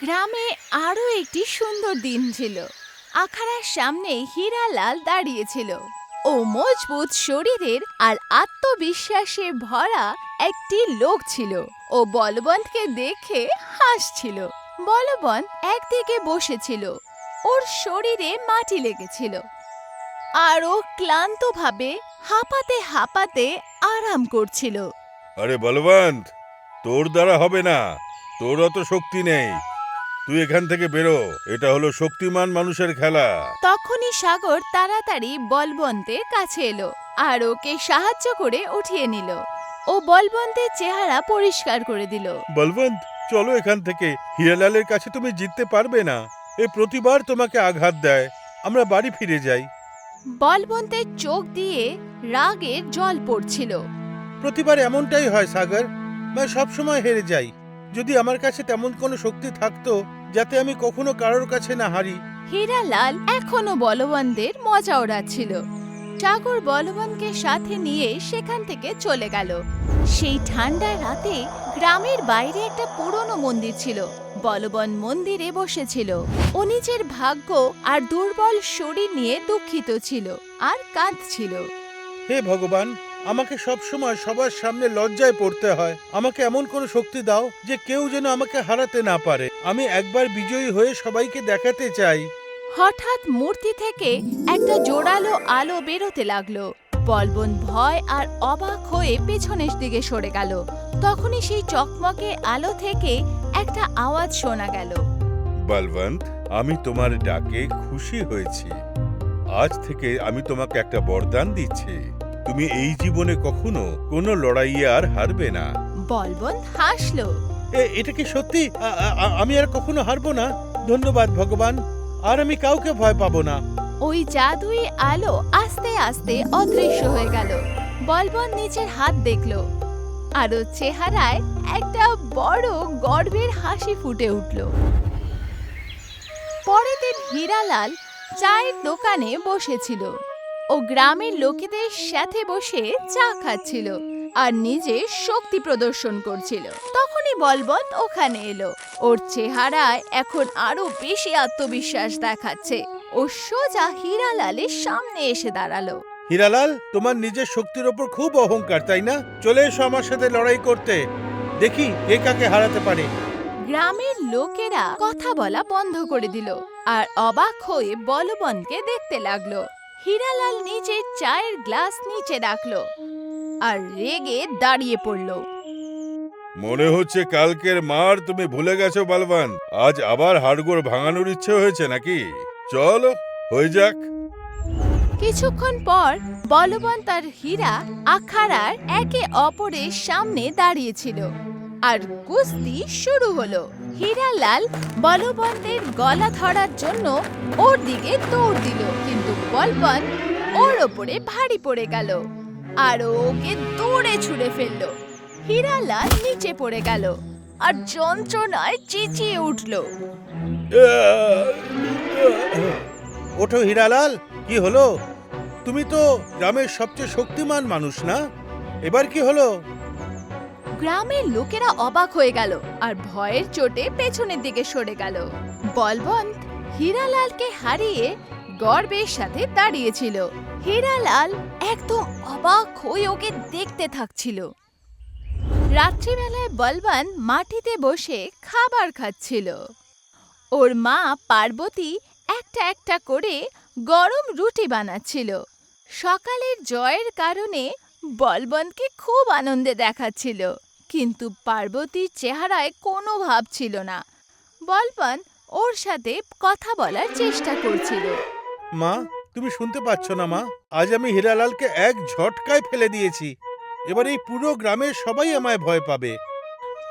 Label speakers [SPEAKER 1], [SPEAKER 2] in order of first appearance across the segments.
[SPEAKER 1] গ্রামে আরো একটি সুন্দর দিন ছিল। আখাড়ার সামনে হীরালাল দাঁড়িয়েছিল। ও মজবুত শরীরের আর আত্মবিশ্বাসে ভরা একটি লোক ছিল। ও বলবন্তকে দেখে হাসছিল। বলবন্ত একদিকে বসেছিল, ওর শরীরে মাটি লেগেছিল আর ও ক্লান্তভাবে হাঁপাতে হাঁপাতে আরাম করছিল।
[SPEAKER 2] আরে বলবন্ত, তোর দ্বারা হবে না, তোর অত শক্তি নেই, তুই এখান থেকে বেরো। এটা হলো শক্তিমান মানুষের খেলা।
[SPEAKER 1] তখনই সাগর তাড়াতাড়ি বলবন্তের কাছে এলো আর ওকে সাহায্য করে উঠিয়ে নিল। ও বলবন্তের চেহারা পরিষ্কার করে দিল।
[SPEAKER 2] বলবন্ত, চলো এখান থেকে। হীরালালের কাছে তুমি জিততে পারবে না। এ প্রতিবার তোমাকে আঘাত দেয়। আমরা বাড়ি ফিরে যাই।
[SPEAKER 1] বলবন্তের চোখ দিয়ে রাগের জল পড়ছিল।
[SPEAKER 3] প্রতিবার এমনটাই হয় সাগর, আমি সবসময় হেরে যাই। যদি আমার কাছে তেমন কোনো শক্তি থাকতো যাতে আমি কখনো কারোর কাছে না হারি।
[SPEAKER 1] হীরালাল এখনো বলবন্তের মজা ওড়াচ্ছিল। সাগর বলবন্তকে সাথে নিয়ে সেখান থেকে চলে গেল। সেই ঠান্ডা রাতে গ্রামের বাইরে একটা পুরনো মন্দির ছিল। বলবন্ত মন্দিরে বসেছিল। ও নিজের ভাগ্য আর দুর্বল শরীর নিয়ে দুঃখিত ছিল আর কাঁদছিল।
[SPEAKER 3] হে ভগবান, আমাকে সবসময় সবার সামনে লজ্জায় পড়তে হয়। আমাকে এমন কোনো শক্তি দাও যে কেউ যেন আমাকে হারাতে না পারে। আমি একবার বিজয়ী হয়ে সবাইকে দেখাতে চাই।
[SPEAKER 1] হঠাৎ মূর্তি থেকে একটা জোরালো আলো বেরোতে লাগলো। বলবন্ত ভয় আর অবাক হয়ে পেছনের দিকে সরে গেল। তখনই সেই চকমকে আলো থেকে একটা আওয়াজ শোনা গেল।
[SPEAKER 2] বলবন্ত, আমি তোমার ডাকে খুশি হয়েছি। আজ থেকে আমি তোমাকে একটা বরদান দিচ্ছি। তুমি এই জীবনে কখনো কোনো লড়াইয়ে আর হারবে না।
[SPEAKER 1] বলবন্ত হাসলো।
[SPEAKER 3] এটা কি সত্যি? আমি আর কখনো হারবো না। ধন্যবাদ ভগবান, আর আমি কাউকে ভয় পাবো না।
[SPEAKER 1] ওই জাদুই আলো আস্তে আস্তে অদৃশ্য হয়ে গেল। বলবন্ত নিচের হাত দেখলো আর ওর চেহারায় একটা বড় গর্বের হাসি ফুটে উঠল। পরের দিন হীরালাল চায়ের দোকানে বসেছিল। ও গ্রামের লোকেদের সাথে বসে চা খাচ্ছিল আর নিজের শক্তি প্রদর্শন করছিল। তখনই বলবন্ত ওখানে এলো। ওর চেহারায় এখন আরো বেশি আত্মবিশ্বাস দেখাচ্ছে। ও সোজা হীরালালের সামনে এসে দাঁড়ালো।
[SPEAKER 3] হীরালাল, তোমার নিজের শক্তির ওপর খুব অহংকার, তাই না? চলে এসো আমার সাথে লড়াই করতে। দেখি কে কাকে হারাতে পারে।
[SPEAKER 1] গ্রামের লোকেরা কথা বলা বন্ধ করে দিল আর অবাক হয়ে বলবন্তকে দেখতে লাগলো। হীরালাল নিজের চায়ের গ্লাস নিচে রাখলো আর রেগে দাঁড়িয়ে পড়ল।
[SPEAKER 2] মনে হচ্ছে কালকের মার তুমি ভুলে গেছো বলবন্ত। আজ আবার হাড়গোড় ভাঙানোর ইচ্ছে হয়েছে নাকি? চলো, হয়ে যাক।
[SPEAKER 1] কিছুক্ষণ পর বলবন্ত আর হীরা আখাড়ার একে অপরের সামনে দাঁড়িয়েছিল আর কুস্তি শুরু হলো। হীরালাল বলবন্তের গলা ধরার জন্য ওর দিকে দৌড় দিল, কিন্তু বলবন্ত ওর ওপরে ভারী পড়ে গেল আর ওকে দৌড়ে ছুঁড়ে ফেলল। হীরালাল নিচে পড়ে গেল আর যন্ত্রণায় চেঁচিয়ে উঠল।
[SPEAKER 3] ওঠো হীরালাল, কি হলো? তুমি তো গ্রামের সবচেয়ে শক্তিমান মানুষ, না? এবার কি হলো?
[SPEAKER 1] গ্রামের লোকেরা অবাক হয়ে গেল আর ভয়ের চোটে পেছনের দিকে সরে গেল। বলবন্ত হীরালালকে হারিয়ে গর্বের সাথে দাঁড়িয়েছিল। হীরালাল একদম অবাক হয়ে ওকে দেখতে থাকছিল। রাত্রিবেলায় বলবন্ত মাটিতে বসে খাবার খাচ্ছিল। ওর মা পার্বতী একটা একটা করে গরম রুটি বানাচ্ছিল। সকালের জয়ের কারণে বলবন্তকে খুব আনন্দে দেখাচ্ছিল, কিন্তু পার্বতীর চেহারায় কোনো ভাব ছিল না। বলবন্ত ওর সাথে কথা বলার চেষ্টা করছিল।
[SPEAKER 3] মা, তুমি শুনতে পাচ্ছ না মা? আজ আমি হীরালালকে এক ঝটকায় ফেলে দিয়েছি। এবার এই পুরো গ্রামের সবাই আমায় ভয় পাবে।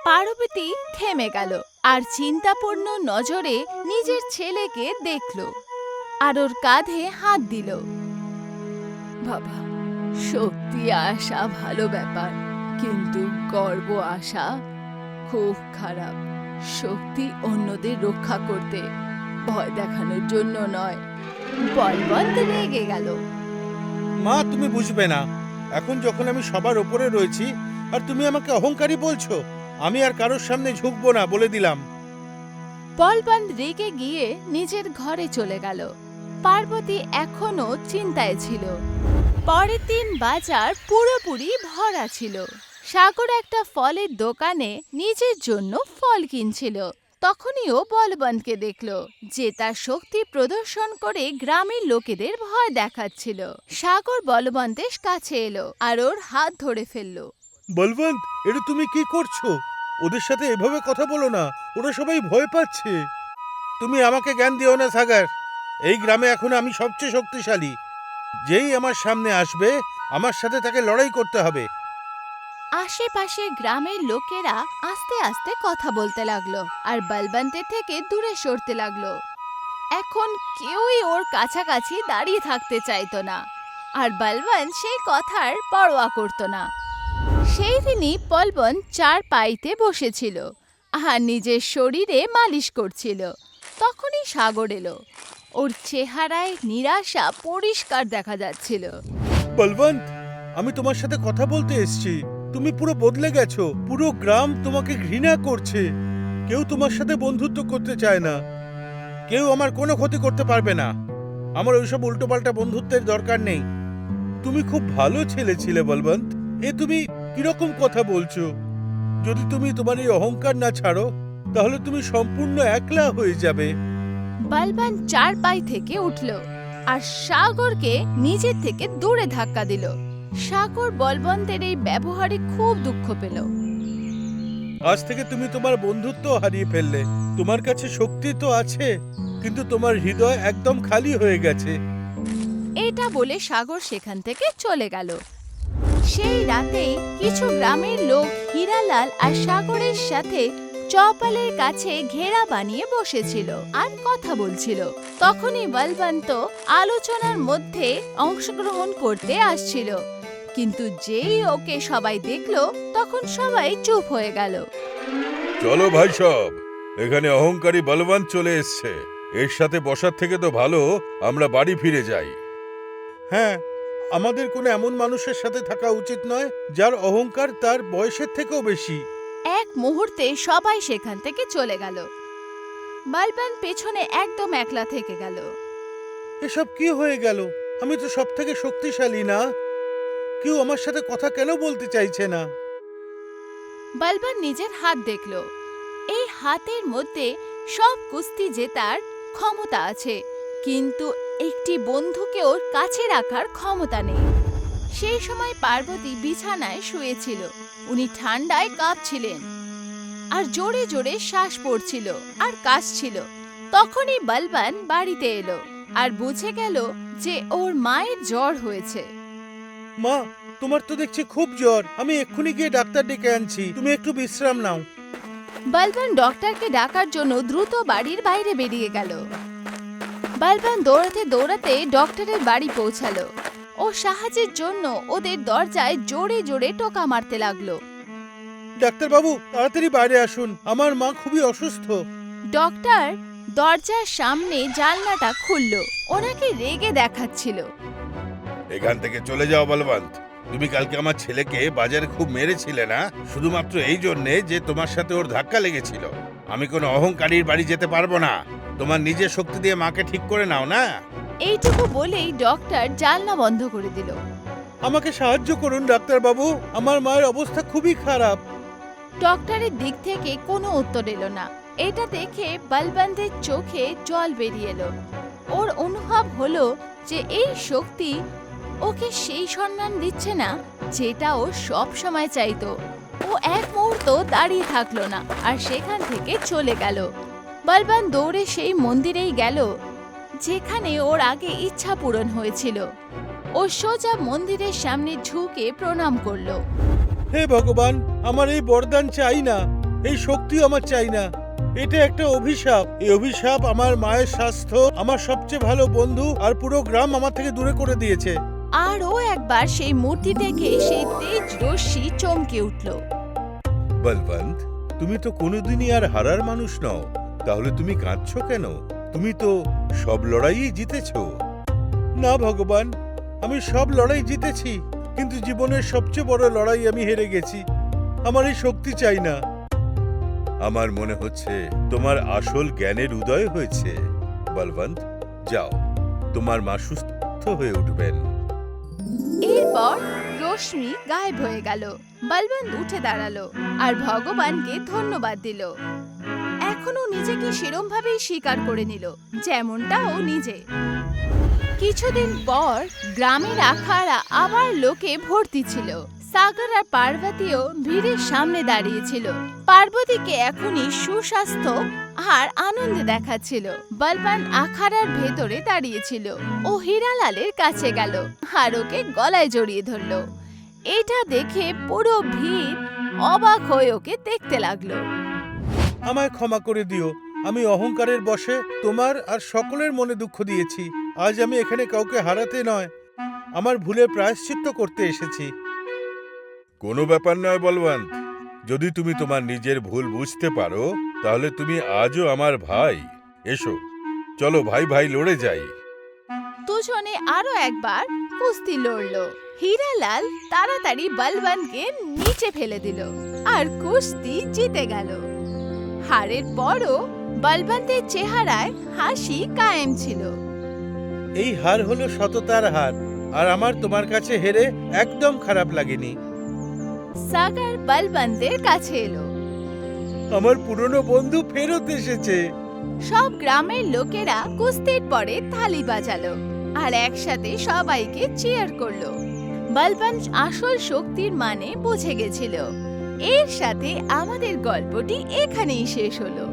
[SPEAKER 1] পার্বতী থেমে গেল আর চিন্তাপূর্ণ নজরে নিজের ছেলেকে দেখল আর ওর কাঁধে হাত দিল। বাবা, শক্তি আসা ভালো ব্যাপার, কিন্তু গর্ব আসা খুব খারাপ। শক্তি অন্যদের রক্ষা করতে, ভয় দেখানোর জন্য নয়। বলবন্ত রেগে গেল।
[SPEAKER 3] মা, তুমি বুঝবে না। এখন যখন আমি সবার ওপরে রয়েছি আর তুমি আমাকে অহংকারী বলছো, আমি আর কারোর সামনে ঝুঁকবো না, বলে দিলাম।
[SPEAKER 1] বলবন্ত রেগে গিয়ে নিজের ঘরে চলে গেল। পার্বতী এখনো চিন্তায় ছিল। পরের দিন বাজার পুরোপুরি ভরা ছিল। সাগর একটা ফলের দোকানে নিজের জন্য ফল কিনছিল। তখনই ও বলবন্তকে দেখল, যে তার শক্তি প্রদর্শন করে গ্রামের লোকেদের ভয় দেখাচ্ছিল। সাগর বলবন্তের কাছে এলো আর ওর হাত ধরে ফেললো।
[SPEAKER 3] বলবন্ত, এটা তুমি কি করছো? ওদের সাথে এভাবে কথা বলো না, ওরা সবাই ভয় পাচ্ছে। তুমি আমাকে জ্ঞান দিও না সাগর। এই গ্রামে এখন আমি সবচেয়ে শক্তিশালী। যেই আমার সামনে আসবে, আমার সাথে তাকে লড়াই করতে হবে।
[SPEAKER 1] আশেপাশে গ্রামের লোকেরা আস্তে আস্তে কথা বলতে লাগলো আর বলবন্তের থেকে দূরে সরতে লাগলো। এখন কেউই ওর কাছাকাছি দাঁড়িয়ে থাকতে চাইতো না, আর বলবন্ত সেই কথার পরোয়া করতো না। সেই দিনই বলবন্ত চার পাইতে বসেছিল আর নিজের শরীরে মালিশ করছিল। তখনই সাগর এলো। ওর চেহারায় নিরাশা পরিষ্কার দেখা যাচ্ছিল।
[SPEAKER 3] বলবন্ত, আমি তোমার সাথে কথা বলতে এসেছি। তুমি পুরো বদলে গেছো। পুরো গ্রাম তোমাকে ঘৃণা করছে। কেউ তোমার সাথে বন্ধুত্ব করতে চায় না। কেউ আমার কোনো ক্ষতি করতে পারবে না। আমার ওইসব উল্টোপাল্টা বন্ধুত্বের দরকার নেই। তুমি খুব ভালো ছেলে ছিলে বলবন্ত। তুমি কিরকম কথা বলছো? যদি তুমি তোমার এই অহংকার না ছাড়ো, তাহলে তুমি সম্পূর্ণ একলা হয়ে যাবে।
[SPEAKER 1] বলবন্ত চার পাই থেকে উঠল আর সাগরকে নিজের থেকে দূরে ধাক্কা দিল। সাগর বলবন্তের এই ব্যবহারে খুব দুঃখ পেল।
[SPEAKER 3] আজ থেকে তুমি তোমার বন্ধুত্ব হারিয়ে ফেললে। তোমার কাছে শক্তি তো আছে, কিন্তু তোমার হৃদয় একদম খালি হয়ে গেছে।
[SPEAKER 1] এটা বলে সাগর সেখান থেকে চলে গেল। সেই রাতেই কিছু গ্রামের লোক হীরালাল আর সাগরের সাথে চৌপালের কাছে ঘেরা বানিয়ে বসেছিল আর কথা বলছিল। তখনই বলবন্ত আলোচনার মধ্যে অংশগ্রহণ করতে আসছিল, কিন্তু যেই ওকে সবাই দেখলো তখন সবাই চুপ হয়ে গেল।
[SPEAKER 2] চলো ভাই সব, এখানে অহংকারী বলবন্ত চলে এসছে। এর সাথে বসার থেকে তো ভালো আমরা বাড়ি ফিরে যাই।
[SPEAKER 3] হ্যাঁ, আমাদের কোনো এমন মানুষের সাথে থাকা উচিত নয় যার অহংকার তার বয়সের থেকেও বেশি।
[SPEAKER 1] এক মুহূর্তে সবাই সেখান থেকে চলে গেল। বলবন্ত পেছনে একদম একলা থেকে গেল।
[SPEAKER 3] এসব কি হয়ে গেল? আমি তো সব থেকে শক্তিশালী না? কেউ আমার সাথে কথা কেন বলতে চাইছে না?
[SPEAKER 1] বলবন্ত নিজের হাত দেখল। এই হাতের মধ্যে সব কুস্তি জেতার ক্ষমতা আছে, কিন্তু একটি বন্ধুকে ওর কাছে রাখার ক্ষমতা নেই। সেই সময় পার্বতী বিছানায় শুয়েছিল। উনি ঠান্ডায় কাঁপছিলেন আর জোরে জোরে শ্বাস পড়ছিল আর কাশছিল। তখনই বলবন্ত বাড়িতে এলো আর বুঝে গেল যে ওর মায়ের জ্বর হয়েছে।
[SPEAKER 3] মা, তোমার তো দেখছি খুব জ্বর। আমি এক্ষুনি গিয়ে ডাক্তার ডেকে আনছি, তুমি একটু বিশ্রাম নাও।
[SPEAKER 1] বলবন্ত ডক্টরকে ডাকার জন্য দ্রুত বাড়ির বাইরে বেরিয়ে গেল। বলবন্ত দৌড়াতে দৌড়াতে ডক্টরের বাড়ি পৌঁছালো। ও সাহায্যের জন্য ওদের দরজায় জোরে জোরে টোকা মারতে লাগলো।
[SPEAKER 3] ডাক্তার বাবু, তাড়াতাড়ি বাইরে আসুন, আমার মা খুবই অসুস্থ।
[SPEAKER 1] ডক্টর দরজার সামনে জানলাটা খুলল, ওনাকে রেগে দেখাচ্ছিল।
[SPEAKER 2] এখান থেকে চলে যাও বলবন্ত। তুমি কালকে আমার ছেলেকে বাজারে খুব মেরেছিলে না, শুধুমাত্র এই জন্যে যে তোমার সাথে ওর ধাক্কা লেগেছিল। আমি কোনো অহংকারীর বাড়ি যেতে পারবো না। তোমার নিজের শক্তি দিয়ে মাকে ঠিক করে নাও না।
[SPEAKER 1] এইটুকু বলেই ডক্টর জানলা বন্ধ করে দিল।
[SPEAKER 3] আমাকে সাহায্য করুন ডাক্তার বাবু, আমার মায়ের অবস্থা খুবই খারাপ।
[SPEAKER 1] ডক্টরের দিক থেকে কোনো উত্তর এলো না। এটা দেখে বলবন্তের চোখে জল বেরিয়ে এলো। ওর অনুভব হলো যে এই শক্তি ওকে সেই সম্মান দিচ্ছে না যেটা ও সব সময় চাইতো। ও এক মুহূর্ত দাঁড়িয়ে থাকলো না আর সেখান থেকে চলে গেল। বলবন্ত দৌড়ে সেই মন্দিরেই গেল যেখানে ওর আগে ইচ্ছা পূরণ হয়েছিল। ও সোজা মন্দিরের সামনে ঝুঁকে প্রণাম করলো।
[SPEAKER 3] হে ভগবান, আমার এই বরদান চাই না, এই শক্তি আমার চাই না। এটা একটা অভিশাপ। এই অভিশাপ আমার মায়ের স্বাস্থ্য, আমার সবচেয়ে ভালো বন্ধু আর পুরো গ্রাম আমার থেকে দূরে করে দিয়েছে।
[SPEAKER 1] আর ও একবার সেই মূর্তি দেখে সেই তেজ রশ্মি চমকে উঠল।
[SPEAKER 2] বলবন্ত, তুমি তো কোনোদিনই আর হারার মানুষ নও, তাহলে তুমি কাঁদছো কেন? তুমি তো সব লড়াইই জিতেছো।
[SPEAKER 3] না ভগবান, আমি সব লড়াই জিতেছি, কিন্তু জীবনের সবচেয়ে বড় লড়াই আমি হেরে গেছি। আমার এই শক্তি চাই না। আমার মনে হচ্ছে তোমার আসল জ্ঞানের উদয় হয়েছে। বলবন্ত, যাও, তোমার মা সুস্থ হয়ে উঠবেন।
[SPEAKER 1] এরপর রশ্মি গায়েব হয়ে গেল। বলবন্ত উঠে দাঁড়ালো আর ভগবানকে ধন্যবাদ দিল। এখনো নিজেকে সেরম ভাবেই স্বীকার করে নিল যেমনটা ও নিজে। কিছুদিন পর গ্রামের আখাড়া আবার লোকে ভর্তি ছিল। সাগর আর পার্বতীও ভিড়ের সামনে দাঁড়িয়েছিল। পার্বতীকে এখনই সুস্বাস্থ্য আর আনন্দে দেখাচ্ছিল। বলবান আখাড়ার ভেতরে দাঁড়িয়েছিল। ও হীরালালের কাছে গেল আর ওকে গলায় জড়িয়ে ধরল। এটা দেখে পুরো ভিড় অবাক হয়ে ওকে দেখতে লাগলো।
[SPEAKER 3] আমায় ক্ষমা করে দিও, আমি অহংকারের বশে তোমার আর সকলের মনে দুঃখ দিয়েছি। আজ আমি এখানে কাউকে হারাতে নয়, আমার ভুলের প্রায়শ্চিত্ত করতে এসেছি। কোনো ব্যাপার নয় বলবন্ত, যদি তুমি তোমার নিজের ভুল বুঝতে পারো তাহলে তুমি আজও আমার ভাই। এসো, চলো ভাই ভাই লড়ে যাই।
[SPEAKER 1] দুজনে আরো একবার কুস্তি লড়লো। হীরালাল তাড়াতাড়ি বলবন্তকে নিচে ফেলে দিল আর কুস্তি জিতে গেল। হারের পরও বলবন্তের চেহারায় হাসি কায়েম ছিল।
[SPEAKER 3] এই হার হলো সততার হার, আর আমার তোমার কাছে হেরে একদম খারাপ লাগেনি।
[SPEAKER 1] সাগর বলবন্তের কাছে এলো।
[SPEAKER 3] আমার পুরনো বন্ধু ফেরত এসেছে।
[SPEAKER 1] সব গ্রামের লোকেরা কুস্তির পরে তালি বাজালো আর একসাথে সবাইকে চিয়ার করলো। বলবন্ত আসল শক্তির মানে বুঝে গেছিল। এর সাথে আমাদের গল্পটি এখানেই শেষ হলো।